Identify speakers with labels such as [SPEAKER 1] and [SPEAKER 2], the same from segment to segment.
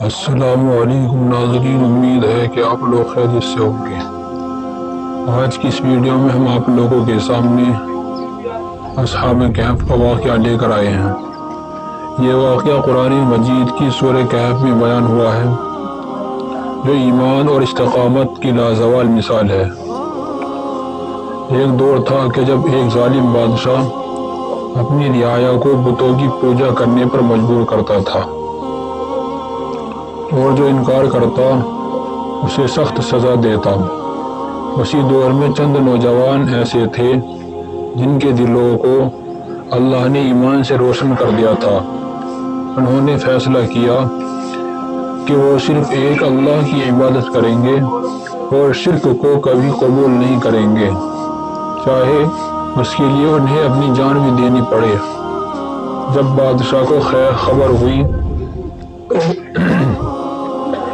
[SPEAKER 1] السلام علیکم ناظرین، امید ہے کہ آپ لوگ خیریت سے ہوں گے۔ آج کی اس ویڈیو میں ہم آپ لوگوں کے سامنے اصحاب کہف کا واقعہ لے کر آئے ہیں۔ یہ واقعہ قرآن مجید کی سورہ کہف میں بیان ہوا ہے، جو ایمان اور استقامت کی لازوال مثال ہے۔ ایک دور تھا کہ جب ایک ظالم بادشاہ اپنی رعایا کو بتوں کی پوجا کرنے پر مجبور کرتا تھا، اور جو انکار کرتا اسے سخت سزا دیتا۔ اسی دور میں چند نوجوان ایسے تھے جن کے دلوں کو اللہ نے ایمان سے روشن کر دیا تھا۔ انہوں نے فیصلہ کیا کہ وہ صرف ایک اللہ کی عبادت کریں گے اور شرک کو کبھی قبول نہیں کریں گے، چاہے اس کے لیے انہیں اپنی جان بھی دینی پڑے۔ جب بادشاہ کو خبر ہوئی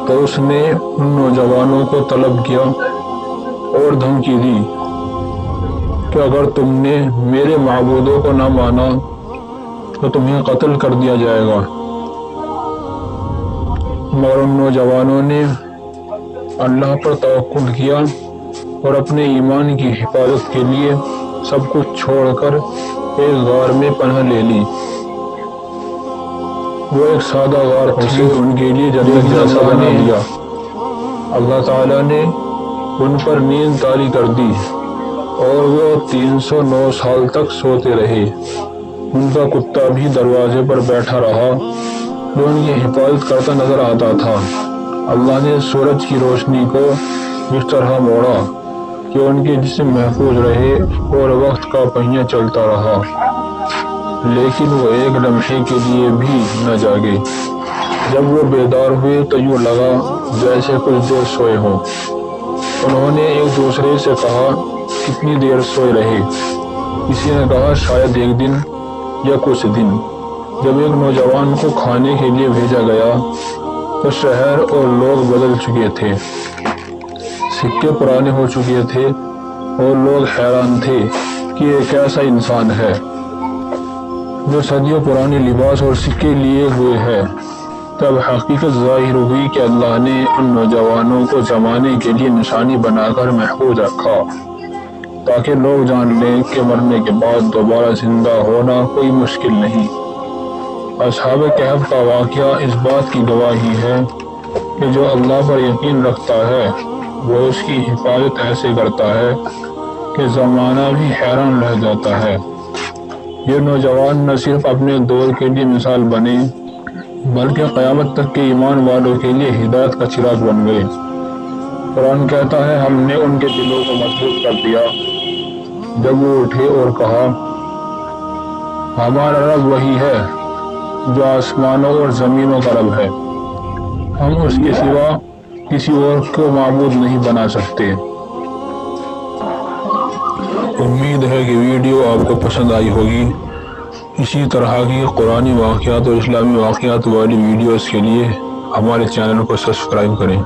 [SPEAKER 1] تو اس نے ان نوجوانوں کو طلب کیا اور دھمکی دی کہ اگر تم نے میرے معبودوں کو نہ مانا تو تمہیں قتل کر دیا جائے گا۔ مگر ان نوجوانوں نے اللہ پر توکل کیا اور اپنے ایمان کی حفاظت کے لیے سب کچھ چھوڑ کر ایک غار میں پناہ لے لی۔ وہ ایک سادہ غار تھی، ان کے لیے جنت جیسا بنا دیا۔ اللہ تعالیٰ نے ان پر نیند طاری کر دی اور وہ 309 سال تک سوتے رہے۔ ان کا کتا بھی دروازے پر بیٹھا رہا جو ان کی حفاظت کرتا نظر آتا تھا۔ اللہ نے سورج کی روشنی کو اس طرح موڑا کہ ان کے جسم محفوظ رہے اور وقت کا پہیہ چلتا رہا، لیکن وہ ایک لمحے کے لیے بھی نہ جاگے۔ جب وہ بیدار ہوئے تو یوں لگا جیسے کچھ دیر سوئے ہوں۔ انہوں نے ایک دوسرے سے کہا، کتنی دیر سوئے رہے؟ کسی نے کہا، شاید ایک دن یا کچھ دن۔ جب ایک نوجوان کو کھانے کے لیے بھیجا گیا تو شہر اور لوگ بدل چکے تھے، سکے پرانے ہو چکے تھے اور لوگ حیران تھے کہ یہ کیسا انسان ہے جو صدیوں پرانے لباس اور سکے لیے ہوئے ہے۔ تب حقیقت ظاہر ہوئی کہ اللہ نے ان نوجوانوں کو زمانے کے لیے نشانی بنا کر محفوظ رکھا، تاکہ لوگ جان لیں کہ مرنے کے بعد دوبارہ زندہ ہونا کوئی مشکل نہیں۔ اصحاب کہف کا واقعہ اس بات کی گواہی ہے کہ جو اللہ پر یقین رکھتا ہے وہ اس کی حفاظت ایسے کرتا ہے کہ زمانہ بھی حیران رہ جاتا ہے۔ یہ نوجوان نہ صرف اپنے دور کے لیے مثال بنے بلکہ قیامت تک کے ایمان والوں کے لیے ہدایت کا چراغ بن گئے۔ قرآن کہتا ہے، ہم نے ان کے دلوں کو مضبوط کر دیا۔ جب وہ اٹھے اور کہا، ہمارا رب وہی ہے جو آسمانوں اور زمینوں کا رب ہے، ہم اس کے سوا کسی اور کو معبود نہیں بنا سکتے۔ امید ہے کہ ویڈیو آپ کو پسند آئی ہوگی۔ اسی طرح کی قرآنی واقعات اور اسلامی واقعات والی ویڈیوز کے لیے ہمارے چینل کو سبسکرائب کریں۔